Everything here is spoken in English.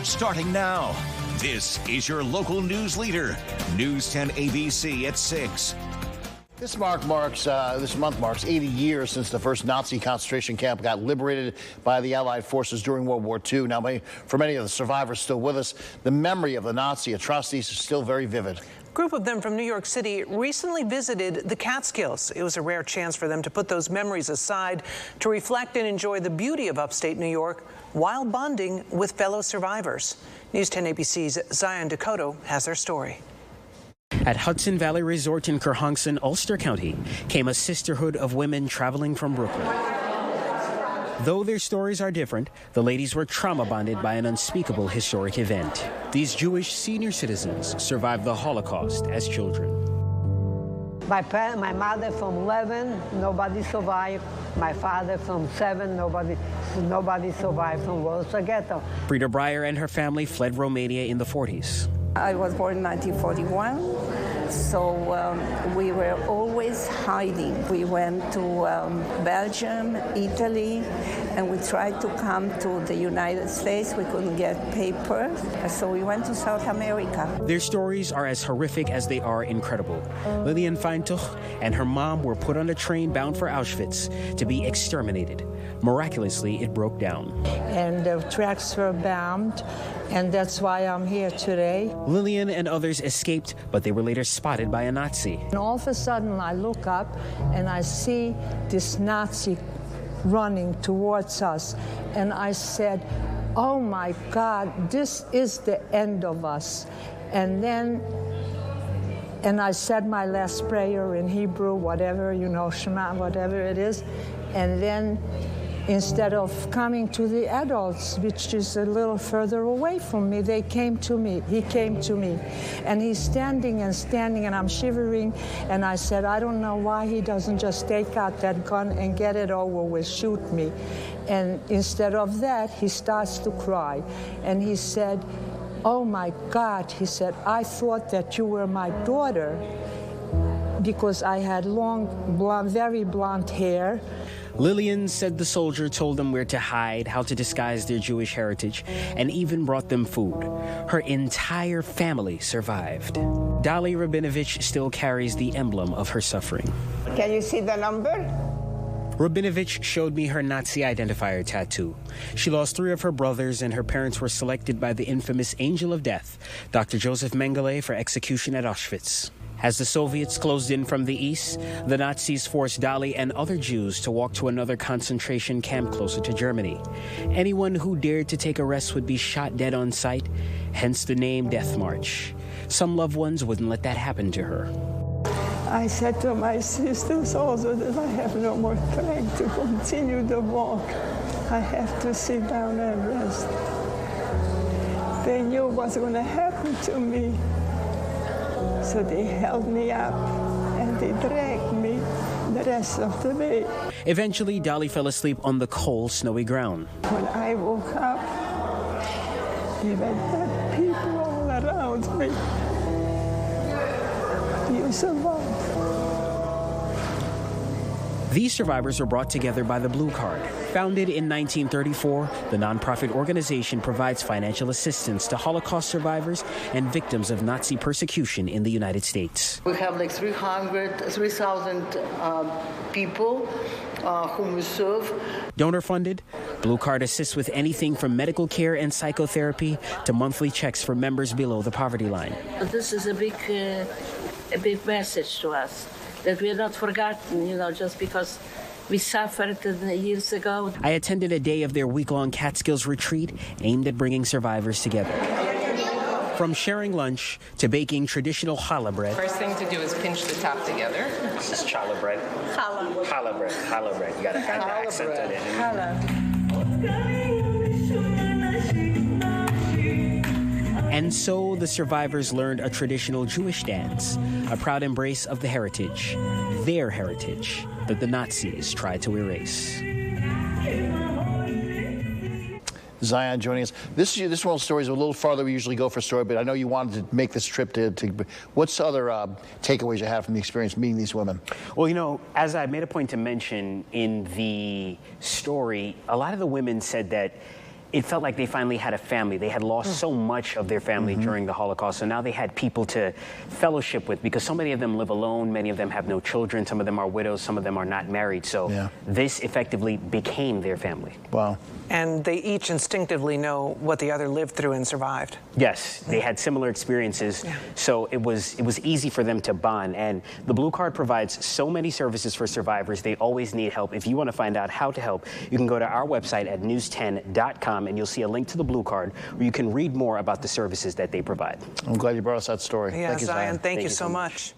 starting now. This is your local news leader, News 10 ABC at 6. This month marks 80 years since the first Nazi concentration camp got liberated by the Allied forces during World War II. Now, for many of the survivors still with us, the memory of the Nazi atrocities is still very vivid. A group of them from New York City recently visited the Catskills. It was a rare chance for them to put those memories aside, to reflect and enjoy the beauty of upstate New York while bonding with fellow survivors. News 10 ABC's Zion Dakota has their story. At Hudson Valley Resort in Kerhonkson, Ulster County, came a sisterhood of women traveling from Brooklyn. Though their stories are different, the ladies were trauma bonded by an unspeakable historic event. These Jewish senior citizens survived the Holocaust as children. My mother from 11, nobody survived. My father from 7, nobody survived from Warsaw Ghetto. Frida Breyer and her family fled Romania in the 40s. I was born in 1941, so we were always hiding. We went to Belgium, Italy, and we tried to come to the United States. We couldn't get papers, so we went to South America. Their stories are as horrific as they are incredible. Lillian Feintuch and her mom were put on a train bound for Auschwitz to be exterminated. Miraculously, it broke down. And the tracks were bombed, and that's why I'm here today. Lillian and others escaped, but they were later spotted by a Nazi. And all of a sudden, I look up and I see this Nazi running towards us. And I said, oh my God, this is the end of us. And I said my last prayer in Hebrew, whatever, Shema, whatever it is. And then instead of coming to the adults, which is a little further away from me, they came to me. He came to me. And he's standing, and I'm shivering. And I said, I don't know why he doesn't just take out that gun and get it over with, shoot me. And instead of that, he starts to cry. And he said, oh my God, he said, I thought that you were my daughter because I had long, blonde, very blonde hair. Lillian said the soldier told them where to hide, how to disguise their Jewish heritage, and even brought them food. Her entire family survived. Dali Rabinovich still carries the emblem of her suffering. Can you see the number? Rabinovich showed me her Nazi identifier tattoo. She lost 3 of her brothers, and her parents were selected by the infamous Angel of Death, Dr. Joseph Mengele, for execution at Auschwitz. As the Soviets closed in from the east, the Nazis forced Dali and other Jews to walk to another concentration camp closer to Germany. Anyone who dared to take a rest would be shot dead on sight, hence the name Death March. Some loved ones wouldn't let that happen to her. I said to my sisters also that I have no more strength to continue the walk. I have to sit down and rest. They knew what's going to happen to me. So they held me up and they dragged me the rest of the way. Eventually, Dali fell asleep on the cold, snowy ground. When I woke up, there were dead people all around me. You survived. These survivors were brought together by the Blue Card. Founded in 1934, the nonprofit organization provides financial assistance to Holocaust survivors and victims of Nazi persecution in the United States. We have like 3,000 people whom we serve. Donor funded, Blue Card assists with anything from medical care and psychotherapy to monthly checks for members below the poverty line. This is a big message to us, that we are not forgotten, just because we suffered years ago. I attended a day of their week-long Catskills retreat aimed at bringing survivors together. From sharing lunch to baking traditional challah bread. First thing to do is pinch the top together. This is challah bread. Challah bread. You got to kind of accent it in. Challah. And so the survivors learned a traditional Jewish dance, a proud embrace of the heritage, their heritage, that the Nazis tried to erase. Zion joining us. This one of the stories a little farther we usually go for a story, but I know you wanted to make this trip to what's other takeaways you had from the experience meeting these women? Well, as I made a point to mention in the story, a lot of the women said that it felt like they finally had a family. They had lost so much of their family during the Holocaust, so now they had people to fellowship with, because so many of them live alone, many of them have no children, some of them are widows, some of them are not married, so this effectively became their family. Wow. And they each instinctively know what the other lived through and survived. Yes, they had similar experiences, so it was easy for them to bond. And the Blue Card provides so many services for survivors. They always need help. If you want to find out how to help, you can go to our website at news10.com, and you'll see a link to the Blue Card where you can read more about the services that they provide. I'm glad you brought us that story. Yeah, Thank you, Zion, Zion. thank you so much.